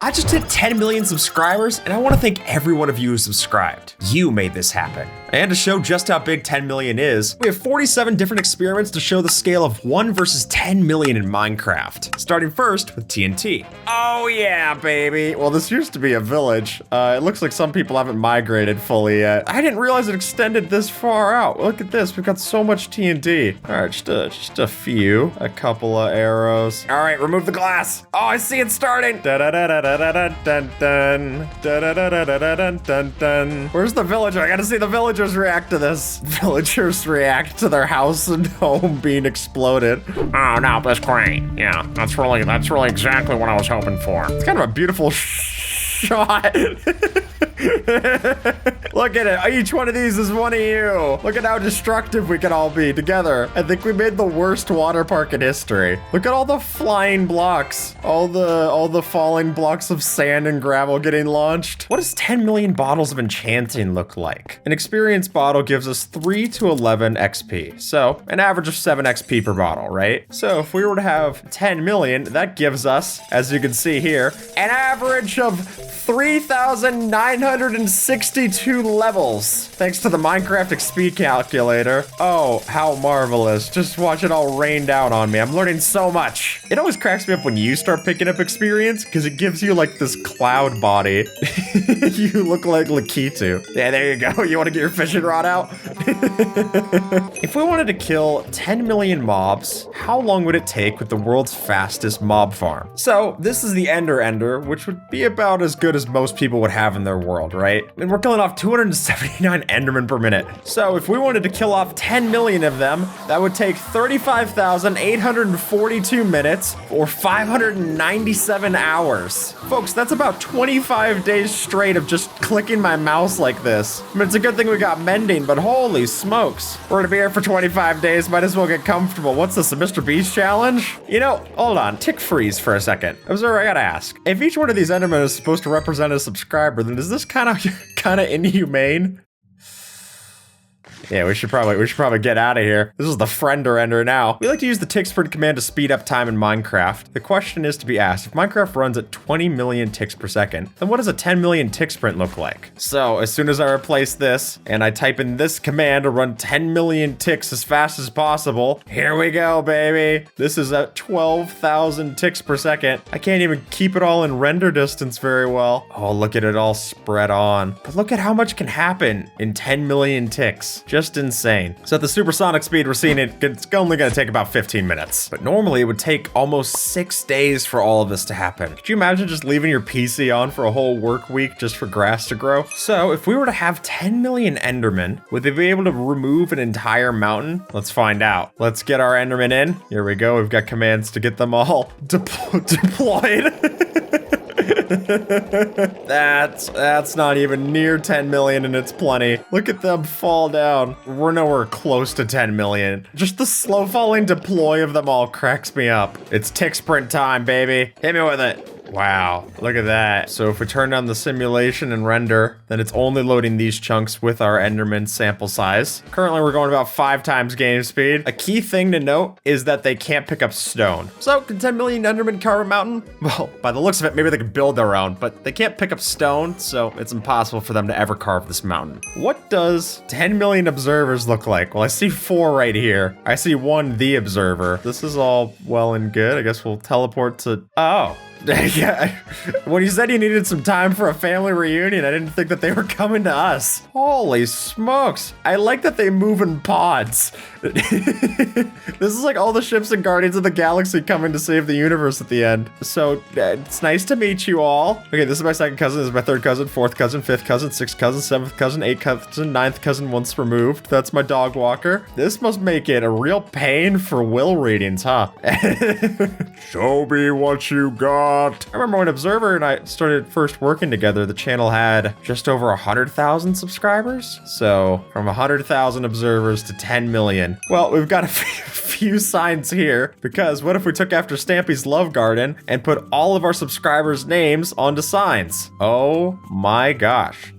I just hit 10 million subscribers, and I want to thank every one of you who subscribed. You made this happen. And to show just how big 10 million is, we have 47 different experiments to show the scale of 1 versus 10 million in Minecraft. Starting first with TNT. Oh yeah, baby. Well, this used to be a village. It looks like some people haven't migrated fully yet. I didn't realize it extended this far out. Look at this, we've got so much TNT. All right, just a few, a couple of arrows. All right, remove the glass. Oh, I see it starting. Where's the villager? I gotta see the villagers react to this. Villagers react to their house and home being exploded. Oh no, that's great. Yeah, that's really exactly what I was hoping for. It's kind of a beautiful shot. Look at it. Each one of these is one of you. Look at how destructive we can all be together. I think we made the worst water park in history. Look at all the flying blocks. All the falling blocks of sand and gravel getting launched. What does 10 million bottles of enchanting look like? An experience bottle gives us 3 to 11 XP. So an average of 7 XP per bottle, right? So if we were to have 10 million, that gives us, as you can see here, an average of 3,962 levels. Thanks to the Minecraft XP calculator. Oh, how marvelous. Just watch it all rain down on me. I'm learning so much. It always cracks me up when you start picking up experience because it gives you like this cloud body. You look like Lakitu. Yeah, there you go. You want to get your fishing rod out? If we wanted to kill 10 million mobs, how long would it take with the world's fastest mob farm? So this is the Ender, which would be about as good as most people would have in their world, right? And we're killing off 279 Endermen per minute. So if we wanted to kill off 10 million of them, that would take 35,842 minutes or 597 hours. Folks, that's about 25 days straight of just clicking my mouse like this. I mean, it's a good thing we got mending, but holy smokes. We're gonna be here for 25 days, might as well get comfortable. What's this, a Mr. Beast challenge? You know, hold on, tick freeze for a second. Observer, I gotta ask, if each one of these Endermen is supposed to represent a subscriber, then is this kind of inhumane? Yeah, we should probably get out of here. This is the friender ender now. We like to use the tick sprint command to speed up time in Minecraft. The question is to be asked, if Minecraft runs at 20 million ticks per second, then what does a 10 million tick sprint look like? So as soon as I replace this and I type in this command to run 10 million ticks as fast as possible, here we go, baby. This is at 12,000 ticks per second. I can't even keep it all in render distance very well. Oh, look at it all spread on. But look at how much can happen in 10 million ticks. Just insane. So at the supersonic speed we're seeing, it's only gonna take about 15 minutes. But normally it would take almost 6 days for all of this to happen. Could you imagine just leaving your PC on for a whole work week just for grass to grow? So if we were to have 10 million Endermen, would they be able to remove an entire mountain? Let's find out. Let's get our Endermen in. Here we go. We've got commands to get them all deployed. That's not even near 10 million and it's plenty. Look at them fall down. We're nowhere close to 10 million. Just the slow falling deploy of them all cracks me up. It's tick sprint time, baby. Hit me with it. Wow, look at that. So if we turn on the simulation and render, then it's only loading these chunks with our Enderman sample size. Currently, we're going about 5 times game speed. A key thing to note is that they can't pick up stone. So can 10 million Endermen carve a mountain? Well, by the looks of it, maybe they could build their own, but they can't pick up stone, so it's impossible for them to ever carve this mountain. What does 10 million observers look like? Well, I see 4 right here. I see 1, the observer. This is all well and good. I guess we'll teleport to, oh. Yeah, when you said you needed some time for a family reunion, I didn't think that they were coming to us. Holy smokes. I like that they move in pods. This is like all the ships and Guardians of the Galaxy coming to save the universe at the end. So it's nice to meet you all. Okay, this is my second cousin, this is my third cousin, fourth cousin, fifth cousin, sixth cousin, seventh cousin, eighth cousin, ninth cousin once removed. That's my dog walker. This must make it a real pain for will readings, huh? Show me what you got. I remember when Observer and I started first working together, the channel had just over 100,000 subscribers. So from 100,000 observers to 10 million. Well, we've got a few signs here, because what if we took after Stampy's Love Garden and put all of our subscribers' names onto signs? Oh my gosh.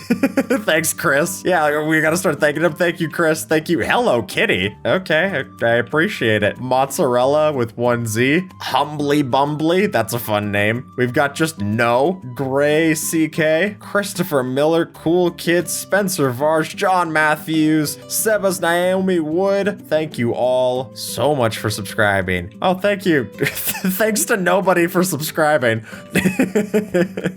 Thanks, Chris. Yeah, we gotta start thanking him. Thank you, Chris. Thank you. Hello, Kitty. Okay, I appreciate it. Mozzarella with 1Z. Humbly Bumbly. That's a fun name. We've got just No. Gray CK. Christopher Miller. Cool Kid. Spencer Varsh. John Matthews. Sebas Naomi Wood. Thank you all so much for subscribing. Oh, thank you. Thanks to nobody for subscribing.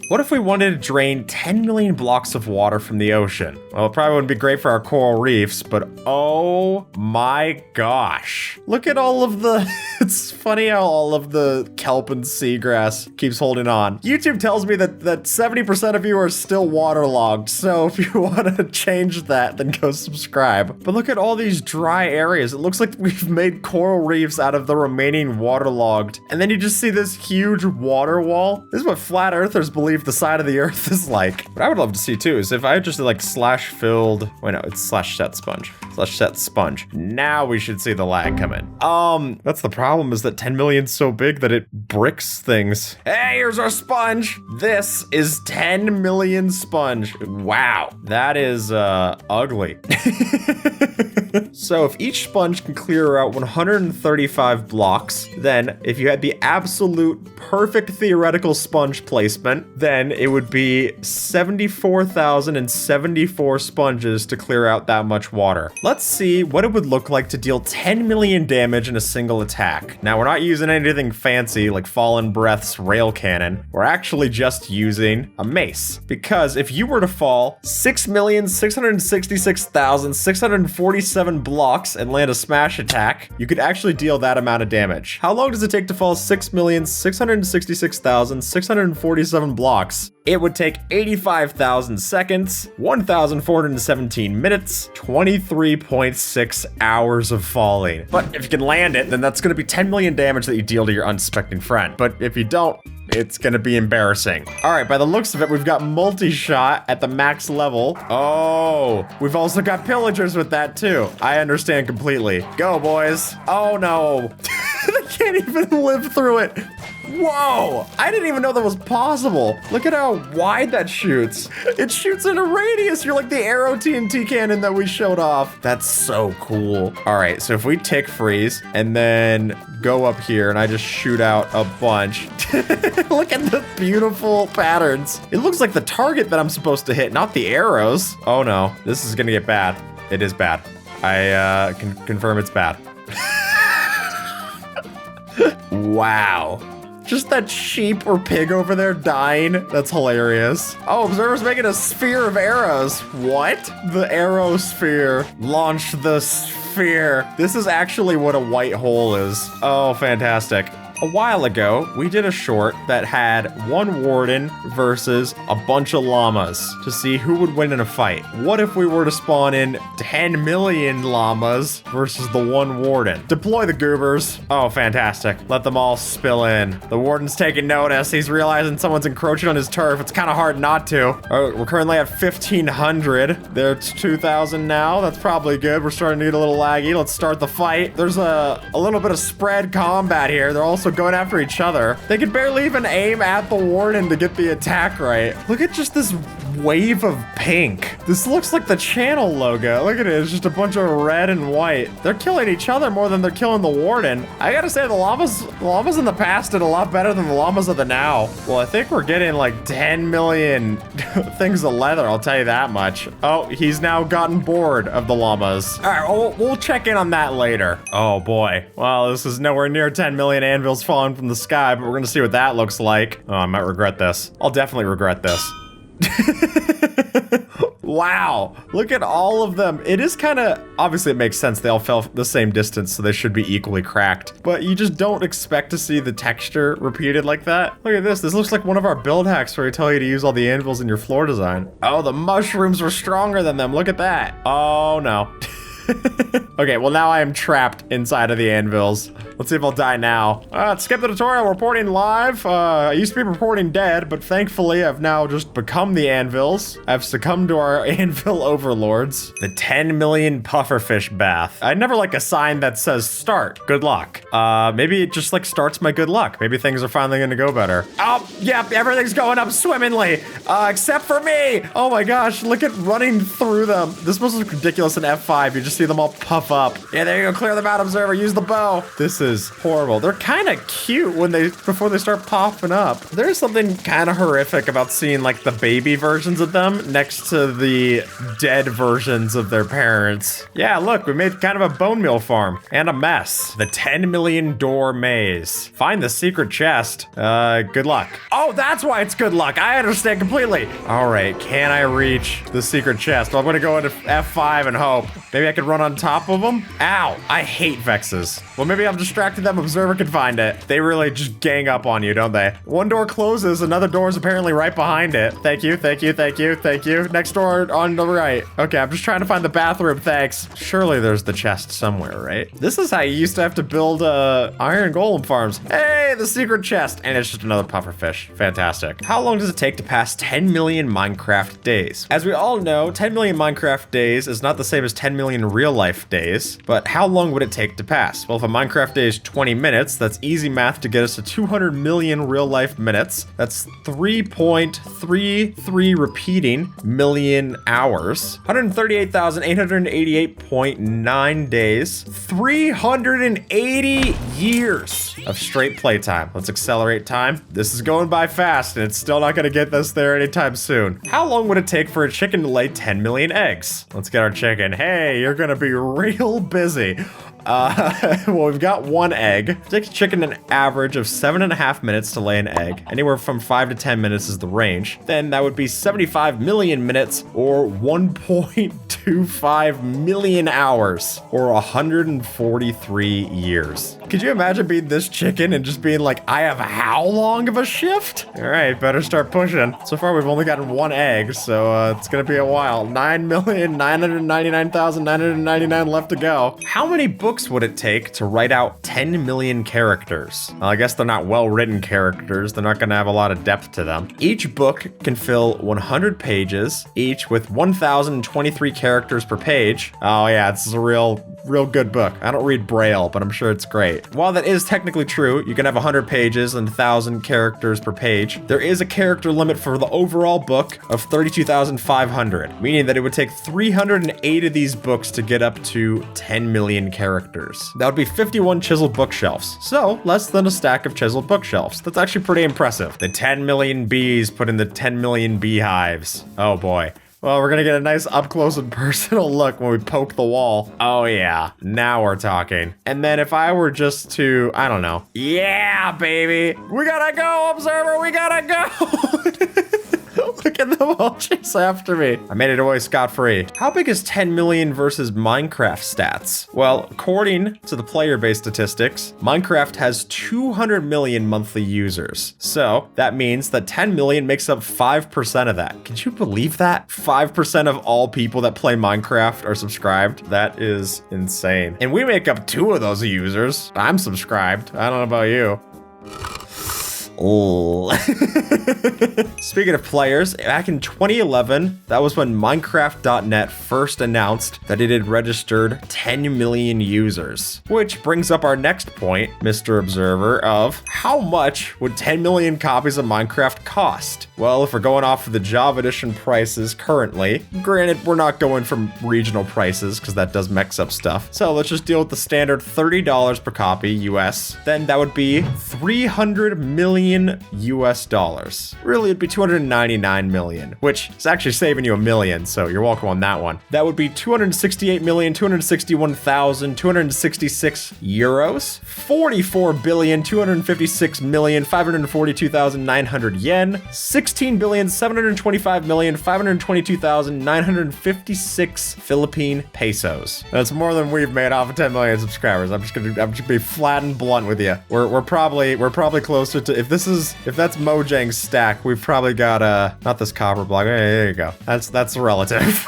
What if we wanted to drain 10 million blocks of water from the ocean? Well, it probably wouldn't be great for our coral reefs, but oh my gosh. Look at all of the... It's funny how all of the kelp and seagrass keeps holding on. YouTube tells me that 70% of you are still waterlogged, so if you want to change that, then go subscribe. But look at all these dry areas. It looks like we've made coral reefs out of the remaining waterlogged. And then you just see this huge water wall. This is what flat earthers believe the side of the earth is like. What I would love to see too is if I just like slash filled, wait no, it's slash set sponge. Slash set sponge. Now we should see the lag come in. That's the problem is that 10 million's so big that it bricks things. Hey, here's our sponge. This is 10 million sponge. Wow, that is ugly. So if each sponge can clear out 135 blocks, then if you had the absolute perfect theoretical sponge placement, then it would be 74,074 sponges to clear out that much water. Let's see what it would look like to deal 10 million damage in a single attack. Now, we're not using anything fancy like Fallen Breath's rail cannon. We're actually just using a mace. Because if you were to fall 6,666,647 blocks and land a smash attack, you could actually deal that amount of damage. How long does it take to fall 6,666,647 blocks? It would take 85,000 seconds, 1,417 minutes, 23.6 hours of falling. But if you can land it, then that's going to be 10 million damage that you deal to your unsuspecting friend. But if you don't, it's gonna be embarrassing. All right, by the looks of it, we've got multi-shot at the max level. Oh, we've also got pillagers with that too. I understand completely. Go, boys. Oh no. They can't even live through it. Whoa, I didn't even know that was possible. Look at how wide that shoots. It shoots in a radius. You're like the arrow TNT cannon that we showed off. That's so cool. All right, so if we tick freeze and then go up here and I just shoot out a bunch. Look at the beautiful patterns. It looks like the target that I'm supposed to hit, not the arrows. Oh no, this is gonna get bad. It is bad. I can confirm it's bad. Wow. Just that sheep or pig over there dying. That's hilarious. Oh, Observer's making a sphere of arrows. What? The arrow sphere. Launch the sphere. This is actually what a white hole is. Oh, fantastic. A while ago, we did a short that had one warden versus a bunch of llamas to see who would win in a fight. What if we were to spawn in 10 million llamas versus the one warden? Deploy the goobers. Oh, fantastic. Let them all spill in. The warden's taking notice. He's realizing someone's encroaching on his turf. It's kind of hard not to. Oh, we're currently at 1,500. There's 2,000 now. That's probably good. We're starting to get a little laggy. Let's start the fight. There's a little bit of spread combat here. They're also going after each other. They can barely even aim at the warden to get the attack right. Look at just this wave of pink. This looks like the channel logo. Look at it. It's just a bunch of red and white. They're killing each other more than they're killing the warden. I gotta say, the llamas in the past did a lot better than the llamas of the now. Well, I think we're getting like 10 million things of leather, I'll tell you that much. Oh, he's now gotten bored of the llamas. All right, we'll check in on that later. Oh boy. Well, this is nowhere near 10 million anvils falling from the sky, but we're gonna see what that looks like. Oh, I might regret this. I'll definitely regret this. Wow, look at all of them. It is kind of, obviously it makes sense. They all fell the same distance, so they should be equally cracked. But you just don't expect to see the texture repeated like that. Look at this. This looks like one of our build hacks where we tell you to use all the anvils in your floor design. Oh, the mushrooms were stronger than them. Look at that. Oh, no. Okay, well now I am trapped inside of the anvils. Let's see if I'll die now. Skip the tutorial, reporting live. I used to be reporting dead, but thankfully I've now just become the anvils. I've succumbed to our anvil overlords. The 10 million pufferfish bath. I never like a sign that says start, good luck. Maybe it just like starts my good luck. Maybe things are finally gonna go better. Oh, yep, everything's going up swimmingly, except for me. Oh my gosh, look at running through them. This must look ridiculous in F5. You just see them all puff up. Yeah, there you go, clear them out, observer, use the bow. This is horrible. They're kind of cute before they start popping up. There's something kind of horrific about seeing like the baby versions of them next to the dead versions of their parents. Yeah, look, we made kind of a bone meal farm and a mess. The 10 million door maze. Find the secret chest. Good luck. Oh, that's why it's good luck. I understand completely. All right, can I reach the secret chest? Well, I'm gonna go into F5 and hope. Maybe I could run on top of them? Ow, I hate Vexes. Well, maybe I'm distracted them. Observer can find it. They really just gang up on you, don't they? One door closes, another door is apparently right behind it. Thank you, thank you, thank you, thank you. Next door on the right. Okay, I'm just trying to find the bathroom, thanks. Surely there's the chest somewhere, right? This is how you used to have to build iron golem farms. Hey, the secret chest. And it's just another pufferfish. Fantastic. How long does it take to pass 10 million Minecraft days? As we all know, 10 million Minecraft days is not the same as 10 million real life days, but how long would it take to pass? Well, if a Minecraft day is 20 minutes, that's easy math to get us to 200 million real life minutes. That's 3.33 repeating million hours. 138,888.9 days. 380 years of straight playtime. Let's accelerate time. This is going by fast, and it's still not gonna get us there anytime soon. How long would it take for a chicken to lay 10 million eggs? Let's get our chicken. Hey, you're gonna be real busy. Well, we've got one egg. It takes chicken an average of 7.5 minutes to lay an egg. Anywhere from 5 to 10 minutes is the range. Then that would be 75 million minutes or 1.25 million hours or 143 years. Could you imagine being this chicken and just being like, I have how long of a shift? All right, better start pushing. So far, we've only gotten one egg, so it's gonna be a while. 9,999,999 left to go. How many books would it take to write out 10 million characters? Well, I guess they're not well-written characters. They're not gonna have a lot of depth to them. Each book can fill 100 pages, each with 1,023 characters per page. Oh yeah, it's a real good book. I don't read Braille, but I'm sure it's great. While that is technically true, you can have 100 pages and 1,000 characters per page. There is a character limit for the overall book of 32,500, meaning that it would take 308 of these books to get up to 10 million characters. That would be 51 chiseled bookshelves. So less than a stack of chiseled bookshelves. That's actually pretty impressive. The 10 million bees put in the 10 million beehives. Oh boy. Well, we're gonna get a nice up close and personal look when we poke the wall. Oh yeah, now we're talking. And then if I were just to, I don't know. Yeah, baby. We gotta go, observer, we gotta go. Look at them all chase after me. I made it away scot-free. How big is 10 million versus Minecraft stats? Well, according to the player-based statistics, Minecraft has 200 million monthly users. So that means that 10 million makes up 5% of that. Can you believe that? 5% of all people that play Minecraft are subscribed. That is insane. And we make up 2 of those users. I'm subscribed. I don't know about you. Oh. Speaking of players, back in 2011, that was when Minecraft.net first announced that it had registered 10 million users. Which brings up our next point, Mr. Observer, of how much would 10 million copies of Minecraft cost? Well, if we're going off of the Java Edition prices currently, granted, we're not going from regional prices because that does mix up stuff. So let's just deal with the standard $30 per copy US. Then that would be 300 million US dollars. Really, it'd be 299 million, which is actually saving you $1 million, so you're welcome on that one. That would be 268,261,266 euros, 44,256,542,900 yen, 16,725,522,956 Philippine pesos. That's more than we've made off of 10 million subscribers. I'm just gonna be flat and blunt with you. We're probably closer to, if that's Mojang's stack, we've probably got not this copper block. There you go. That's relative.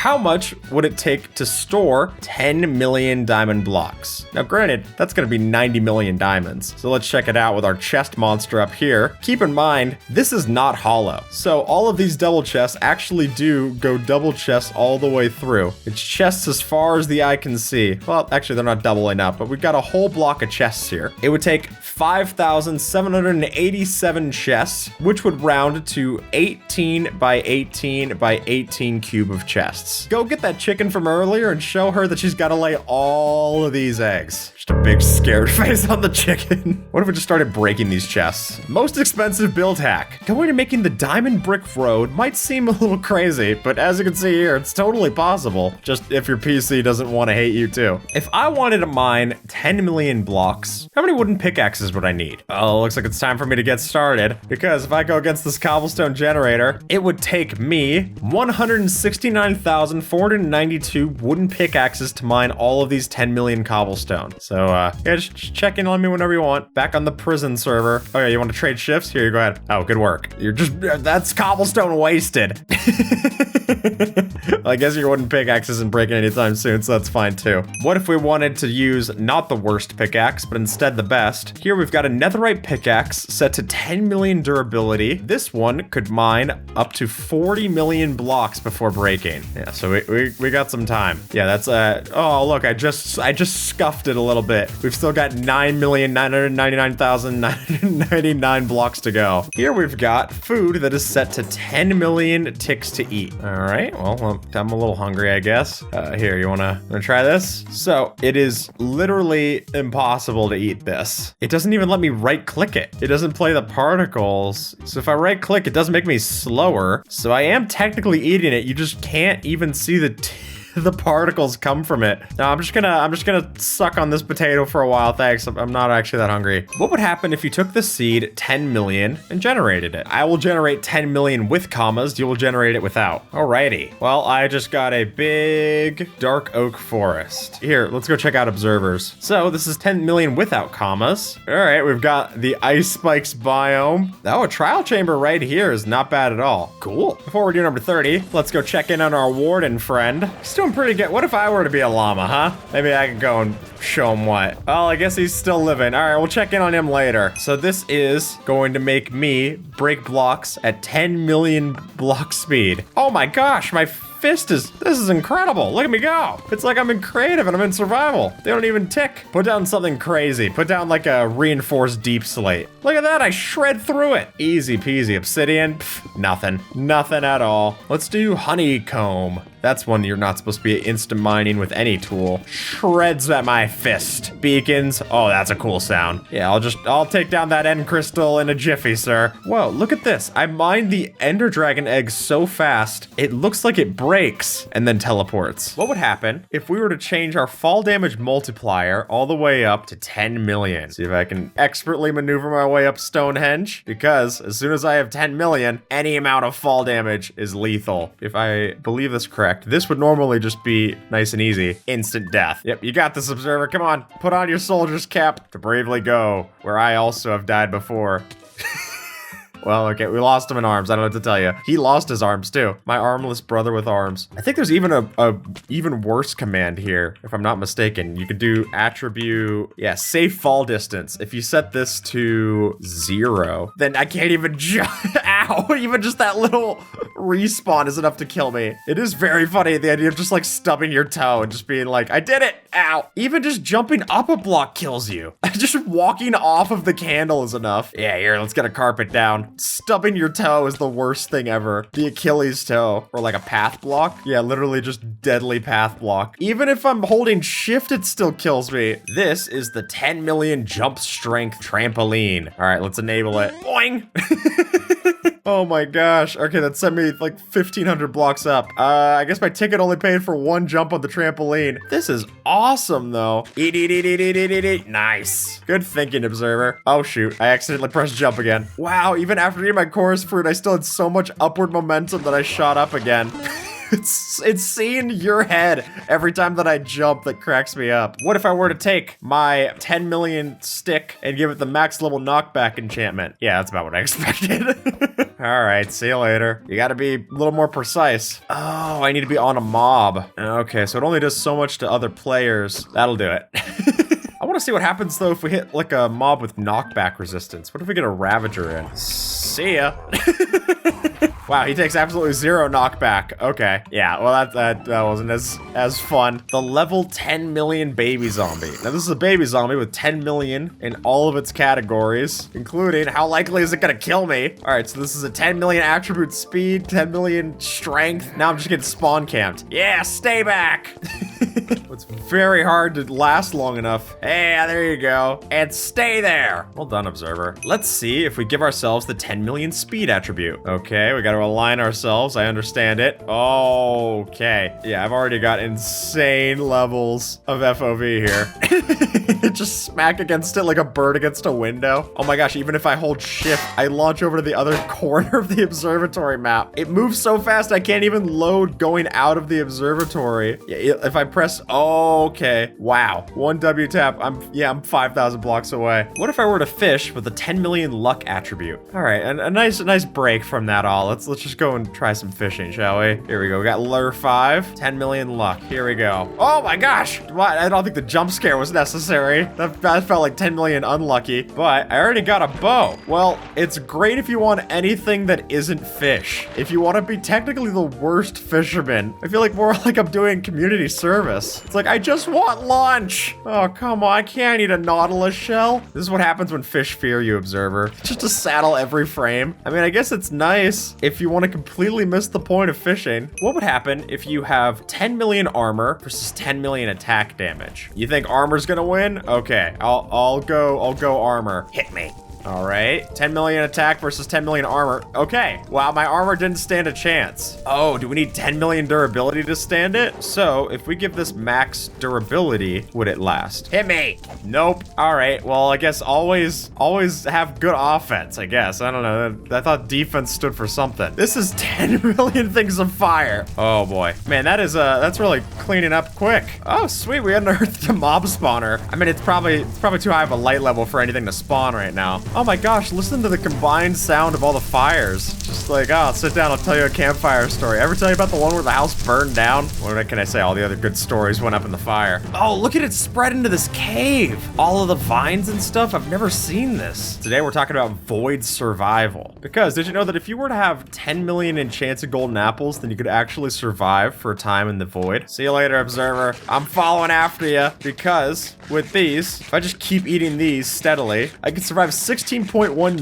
how much would it take to store 10 million diamond blocks? Now, granted, that's gonna be 90 million diamonds. So let's check it out with our chest monster up here. Keep in mind, this is not hollow. So all of these double chests actually do go double chests all the way through. It's chests as far as the eye can see. Well, actually, they're not doubling up, but we've got a whole block of chests here. It would take 5,787 chests, which would round to 18 by 18 by 18 cube of chests. Go get that chicken from earlier and show her that she's got to lay all of these eggs. Just a big scared face on the chicken. What if we just started breaking these chests? Most expensive build hack. Going and making the diamond brick road might seem a little crazy, but as you can see here, it's totally possible. Just if your PC doesn't want to hate you too. If I wanted to mine 10 million blocks, how many wooden pickaxes would I need? Oh, looks like it's time for me to get started, because if I go against this cobblestone generator, it would take me 169,492 wooden pickaxes to mine all of these 10 million cobblestone. So, yeah, just check in on me whenever you want. Back on the prison server. Oh yeah, you want to trade shifts? Here, you go ahead. Oh, good work. That's cobblestone wasted. I guess your wooden pickaxe isn't breaking anytime soon, so that's fine too. What if we wanted to use not the worst pickaxe, but instead the best? Here we've got a netherite pickaxe set to 10 million durability. This one could mine up to 40 million blocks before breaking. Yeah, so we got some time. Yeah, that's oh look, I just scuffed it a little bit. We've still got 9,999,999 blocks to go. Here we've got food that is set to 10 million ticks to eat. All right, well, I'm a little hungry, I guess. Here, you wanna try this? So it is literally impossible to eat this. It doesn't even let me right click it. It doesn't play the particles. So if I right click, it does make me slower. So I am technically eating it. You just can't even see the particles come from it. Now I'm just gonna suck on this potato for a while. Thanks. I'm not actually that hungry. What would happen if you took the seed 10 million and generated it? I will generate 10 million with commas. You will generate it without. Alrighty. Well, I just got a big dark oak forest. Here, let's go check out observers. So this is 10 million without commas. All right, we've got the ice spikes biome. Oh, a trial chamber right here is not bad at all. Cool. Before we do number 30, let's go check in on our warden friend. Still pretty good. What if I were to be a llama, huh? Maybe I could go and show him what. Well, I guess he's still living. All right, we'll check in on him later. So this is going to make me break blocks at 10 million block speed. Oh my gosh, my this is incredible. Look at me go. It's like I'm in creative and I'm in survival. They don't even tick. Put down something crazy. Put down like a reinforced deep slate. Look at that, I shred through it. Easy peasy. Obsidian, pff, nothing. Nothing at all. Let's do honeycomb. That's one you're not supposed to be instant mining with any tool. Shreds at my fist. Beacons. Oh, that's a cool sound. Yeah, I'll take down that end crystal in a jiffy, sir. Whoa, look at this. I mined the ender dragon egg so fast, it looks like it breaks and then teleports. What would happen if we were to change our fall damage multiplier all the way up to 10 million? See if I can expertly maneuver my way up Stonehenge, because as soon as I have 10 million, any amount of fall damage is lethal. If I believe this correct, this would normally just be nice and easy. Instant death. Yep, you got this, observer. Come on, put on your soldier's cap to bravely go where I also have died before. Well, okay, we lost him in arms. I don't know what to tell you. He lost his arms too. My armless brother with arms. I think there's even a even worse command here, if I'm not mistaken. You could do attribute, yeah, safe fall distance. If you set this to 0, then I can't even jump. Ow, even just that little respawn is enough to kill me. It is very funny, the idea of just like stubbing your toe and just being like, I did it, ow. Even just jumping up a block kills you. Just walking off of the candle is enough. Yeah, here, let's get a carpet down. Stubbing your toe is the worst thing ever. The Achilles toe, or like a path block. Yeah, literally just deadly path block. Even if I'm holding shift, it still kills me. This is the 10 million jump strength trampoline. All right, let's enable it. Boing. Oh my gosh. Okay, that sent me like 1,500 blocks up. I guess my ticket only paid for 1 jump on the trampoline. This is awesome though. Nice. Good thinking, observer. Oh shoot, I accidentally pressed jump again. Wow, even after eating my chorus fruit, I still had so much upward momentum that I shot up again. It's seeing your head every time that I jump that cracks me up. What if I were to take my 10 million stick and give it the max level knockback enchantment? Yeah, that's about what I expected. All right, see you later. You gotta be a little more precise. Oh, I need to be on a mob. Okay, so it only does so much to other players. That'll do it. I want to see what happens though if we hit like a mob with knockback resistance. What if we get a Ravager in? See ya. Wow, he takes absolutely 0 knockback. Okay, yeah, well that wasn't as fun. The level 10 million baby zombie. Now this is a baby zombie with 10 million in all of its categories, including how likely is it gonna kill me? All right, so this is a 10 million attribute speed, 10 million strength. Now I'm just getting spawn camped. Yeah, stay back. It's very hard to last long enough. Hey, there you go. And stay there. Well done, observer. Let's see if we give ourselves the 10 million speed attribute. Okay, we gotta align ourselves. I understand it. Okay. Yeah, I've already got insane levels of FOV here. Just smack against it like a bird against a window. Oh my gosh, even if I hold shift, I launch over to the other corner of the observatory map. It moves so fast I can't even load going out of the observatory. Yeah, if I press, okay. Wow, 1 W tap, I'm 5,000 blocks away. What if I were to fish with a 10 million luck attribute? All right, and a nice break from that all. Let's just go and try some fishing, shall we? Here we go, we got lure 5, 10 million luck. Here we go. Oh my gosh, what? I don't think the jump scare was necessary. That felt like 10 million unlucky, but I already got a bow. Well, it's great if you want anything that isn't fish. If you want to be technically the worst fisherman, I feel like more like I'm doing community service. It's like, I just want lunch. Oh, come on, I can't eat a nautilus shell. This is what happens when fish fear you, observer. Just a saddle every frame. I mean, I guess it's nice if you want to completely miss the point of fishing. What would happen if you have 10 million armor versus 10 million attack damage? You think armor's gonna win? Okay, I'll go armor. Hit me. All right, 10 million attack versus 10 million armor. Okay, wow, my armor didn't stand a chance. Oh, do we need 10 million durability to stand it? So if we give this max durability, would it last? Hit me. Nope. All right, well, I guess always have good offense, I guess. I don't know, I thought defense stood for something. This is 10 million things of fire. Oh boy, man, that's really cleaning up quick. Oh, sweet, we unearthed a mob spawner. I mean, it's probably too high of a light level for anything to spawn right now. Oh my gosh, listen to the combined sound of all the fires. Just like, oh, sit down, I'll tell you a campfire story. Ever tell you about the one where the house burned down? What can I say? All the other good stories went up in the fire. Oh, look at it spread into this cave. All of the vines and stuff, I've never seen this. Today we're talking about void survival. Because did you know that if you were to have 10 million enchanted golden apples, then you could actually survive for a time in the void? See you later, observer. I'm following after you because with these, if I just keep eating these steadily, I can survive 16.1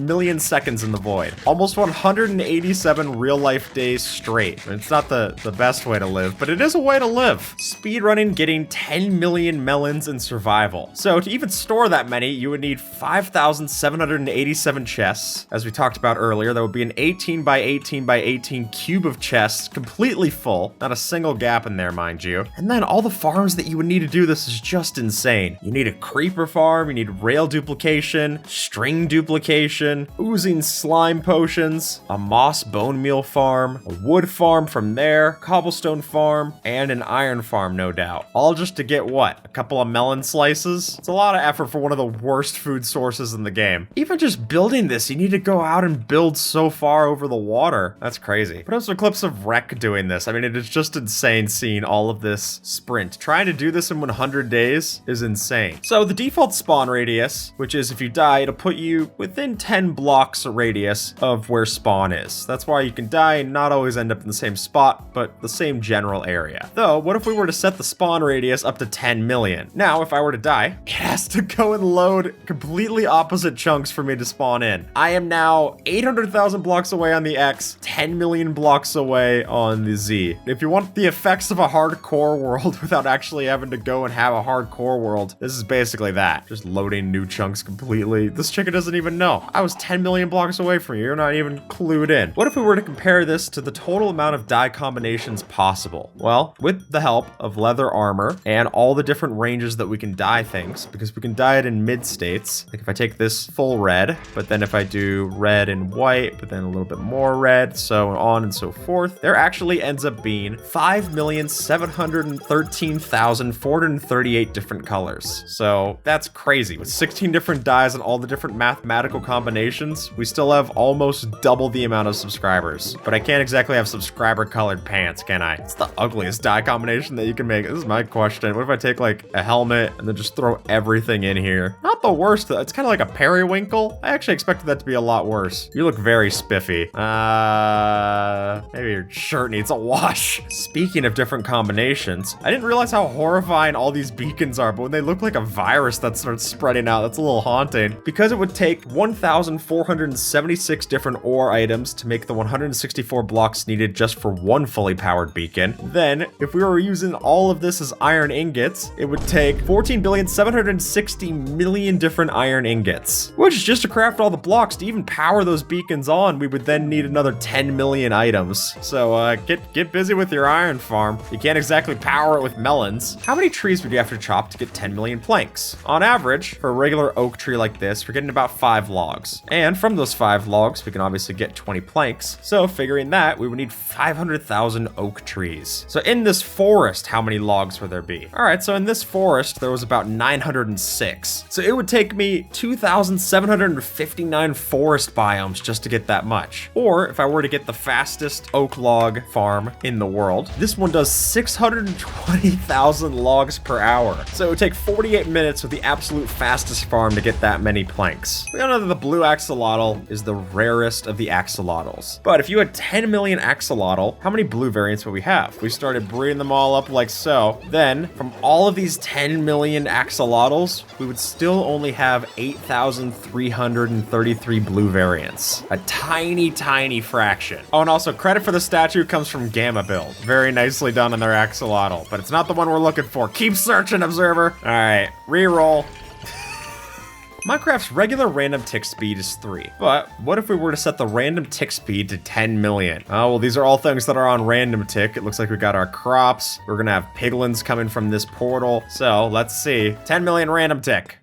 million seconds in the void. Almost 187 real-life days straight. It's not the best way to live, but it is a way to live. Speedrunning getting 10 million melons in survival. So to even store that many, you would need 5,787 chests. As we talked about earlier, that would be an 18 by 18 by 18 cube of chests, completely full. Not a single gap in there, mind you. And then all the farms that you would need to do this is just insane. You need a creeper farm, you need rail duplication, string duplication, oozing slime potions, a moss bone meal farm, a wood farm from there, cobblestone farm, and an iron farm, no doubt. All just to get what? A couple of melon slices? It's a lot of effort for one of the worst food sources in the game. Even just building this, you need to go out and build so far over the water. That's crazy. Put up some clips of Rec doing this. I mean, it is just insane seeing all of this sprint. Trying to do this in 100 days is insane. So the default spawn radius, which is if you die, it'll put you within 10 blocks radius of where spawn is. That's why you can die and not always end up in the same spot, but the same general area. Though, what if we were to set the spawn radius up to 10 million? Now, if I were to die, it has to go and load completely opposite chunks for me to spawn in. I am now 800,000 blocks away on the X, 10 million blocks away on the Z. If you want the effects of a hardcore world without actually having to go and have a hardcore world, this is basically that. Just loading new chunks completely. This chicken doesn't even know. I was 10 million blocks away from you. You're not even clued in. What if we were to compare this to the total amount of die combinations possible? Well, with the help of leather armor and all the different ranges that we can dye things, because we can dye it in mid states. Like if I take this full red, but then if I do red and white, but then a little bit more red, so on and so forth, there actually ends up being 5,713,438 different colors. So that's crazy. With 16 different dyes and all the different mathematical combinations, we still have almost double the amount of subscribers. But I can't exactly have subscriber colored pants, can I? It's the ugliest dye combination that you can make. This is my question. What if I take like a helmet and then just throw everything in here? Not the worst. It's kind of like a periwinkle. I actually expected that to be a lot worse. You look very spiffy. Maybe your shirt needs a wash. Speaking of different combinations, I didn't realize how horrifying all these beacons are, but when they look like a virus that starts spreading out, that's a little haunting. Because it would take 1,476 different ore items to make the 164 blocks needed just for one fully powered beacon. Then, if we were using all of this as iron ingots, it would take 14,760,000,000 different iron ingots. Which, just to craft all the blocks to even power those beacons on, we would then need another 10 million items. So, get busy with your iron farm. You can't exactly power it with melons. How many trees would you have to chop to get 10 million planks? On average, for a regular oak tree like this, we're getting about 5 logs. And from those 5 logs, we can obviously get 20 planks. So figuring that, we would need 500,000 oak trees. So in this forest, how many logs would there be? All right, so in this forest, there was about 906. So it would take me 2,759 forest biomes just to get that much. Or if I were to get the fastest oak log farm in the world, this one does 620,000 logs per hour. So it would take 48 minutes with the absolute fastest farm to get that many planks. We all know that the blue axolotl is the rarest of the axolotls. But if you had 10 million axolotl, how many blue variants would we have? We started breeding them all up like so. Then, from all of these 10 million axolotls, we would still only have 8,333 blue variants. A tiny, tiny fraction. Oh, and also credit for the statue comes from Gamma Build. Very nicely done on their axolotl, but it's not the one we're looking for. Keep searching, observer. All right, reroll. Minecraft's regular random tick speed is 3. But what if we were to set the random tick speed to 10 million? Oh, well, these are all things that are on random tick. It looks like we got our crops. We're gonna have piglins coming from this portal. So let's see, 10 million random tick.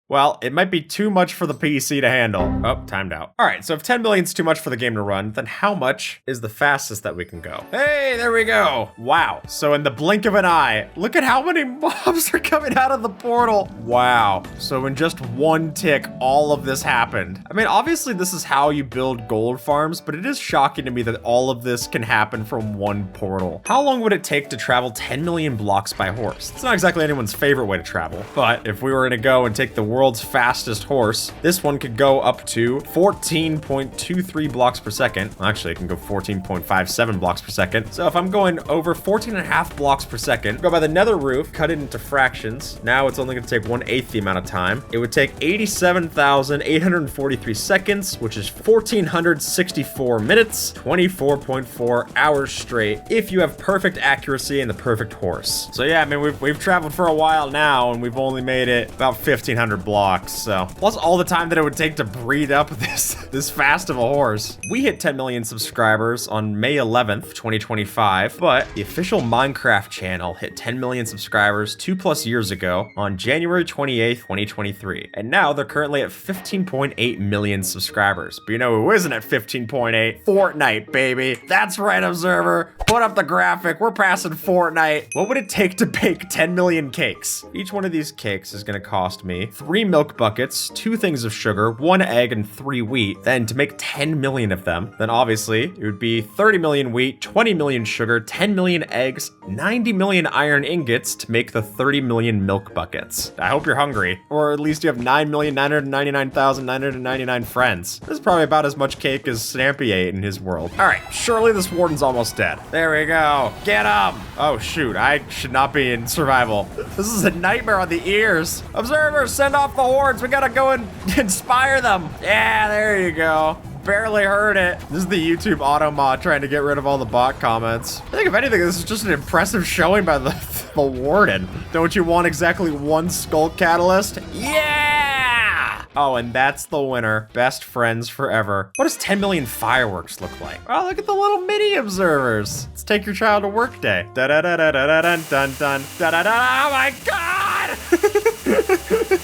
Well, it might be too much for the PC to handle. Oh, timed out. All right, so if 10 million is too much for the game to run, then how much is the fastest that we can go? Hey, there we go. Wow, so in the blink of an eye, look at how many mobs are coming out of the portal. Wow, so in just one tick, all of this happened. I mean, obviously this is how you build gold farms, but it is shocking to me that all of this can happen from one portal. How long would it take to travel 10 million blocks by horse? It's not exactly anyone's favorite way to travel, but if we were gonna go and take the world's fastest horse, this one could go up to 14.23 blocks per second. Well, actually, it can go 14.57 blocks per second. So if I'm going over 14.5 blocks per second, go by the nether roof, cut it into fractions. Now it's only going to take 1/8 the amount of time. It would take 87,843 seconds, which is 1,464 minutes, 24.4 hours straight, if you have perfect accuracy and the perfect horse. So yeah, I mean, we've traveled for a while now, and we've only made it about 1,500 blocks, so. Plus all the time that it would take to breed up this fast of a horse. We hit 10 million subscribers on May 11th, 2025, but the official Minecraft channel hit 10 million subscribers 2+ years ago on January 28th, 2023. And now they're currently at 15.8 million subscribers. But you know who isn't at 15.8? Fortnite, baby. That's right, observer. Put up the graphic. We're passing Fortnite. What would it take to bake 10 million cakes? Each one of these cakes is gonna cost me 3 milk buckets, 2 things of sugar, 1 egg, and 3 wheat. Then to make 10 million of them, then obviously it would be 30 million wheat, 20 million sugar, 10 million eggs, 90 million iron ingots to make the 30 million milk buckets. I hope you're hungry. Or at least you have 9,999,999 friends. This is probably about as much cake as Snappy ate in his world. All right, surely this warden's almost dead. There we go. Get him! Oh shoot, I should not be in survival. This is a nightmare on the ears. Observers, send off the hordes. We gotta go and inspire them. Yeah, there you go. Barely heard it. This is the YouTube auto mod trying to get rid of all the bot comments. I think if anything, this is just an impressive showing by the warden. Don't you want exactly 1 skull catalyst? Yeah! Oh, and that's the winner. Best friends forever. What does 10 million fireworks look like? Oh, look at the little mini observers. Let's take your child to work day. Da-da-da-da-da-da-dun-dun. Da-da-da. Oh my God!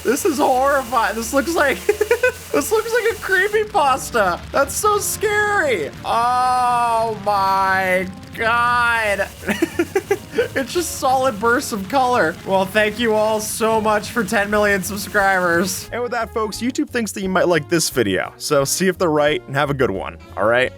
This is horrifying. This looks like this looks like a creepypasta. That's so scary. Oh my God. It's just solid bursts of color. Well, thank you all so much for 10 million subscribers. And with that, folks, YouTube thinks that you might like this video. So see if they're right and have a good one, all right?